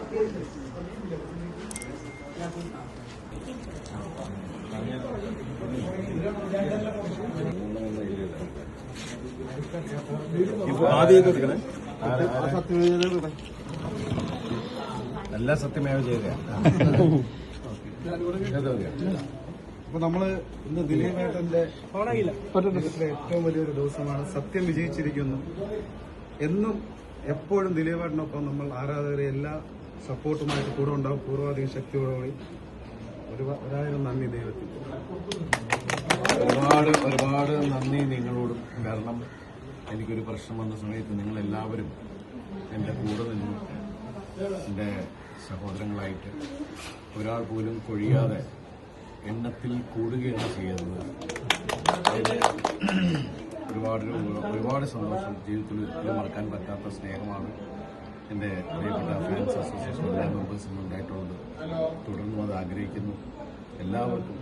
എല്ലാ സത്യമേവ ചെയ്യുക. അപ്പൊ നമ്മള് ഇന്ന് ദിലീപേട്ടന്റെ ഏറ്റവും വലിയൊരു ദിവസമാണ്. സത്യം വിജയിച്ചിരിക്കുന്നു. എന്നും എപ്പോഴും ദിലീപേട്ടനൊപ്പം നമ്മൾ ആരാധകരെ എല്ലാ സപ്പോർട്ടുമായിട്ട് കൂടെ ഉണ്ടാവും. പൂർവാധികം ശക്തിയോടുകൂടി. ഒരായിരം നന്ദി ദൈവത്തിൽ. ഒരുപാട് നന്ദി നിങ്ങളോടും. കാരണം എനിക്കൊരു പ്രശ്നം വന്ന സമയത്ത് നിങ്ങളെല്ലാവരും എൻ്റെ കൂടെ നിന്നു. എൻ്റെ സഹോദരങ്ങളായിട്ട് ഒരാൾ പോലും കൊഴിയാതെ എണ്ണത്തിൽ കൂടുകയാണ് ചെയ്യുന്നത്. ഒരുപാട് സന്തോഷം. ജീവിതത്തിൽ ഒരിക്കലും മറക്കാൻ പറ്റാത്ത സ്നേഹമാണ് എൻ്റെ പ്രിയപ്പെട്ട ഫാൻസ് അസോസിയേഷൻ എല്ലാ മെമ്പേഴ്സിനും ഉണ്ടായിട്ടുള്ളത്. തുടർന്നും അത് ആഗ്രഹിക്കുന്നു. എല്ലാവർക്കും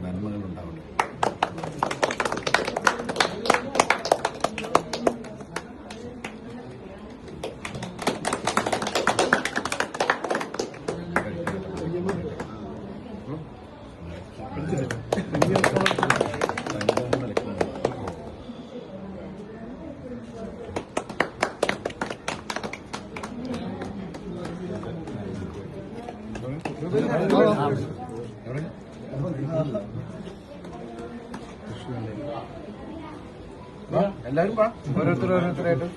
നന്മകൾ ഉണ്ടാവട്ടെ. എല്ലാവരും ഓരോരുത്തരായിട്ട്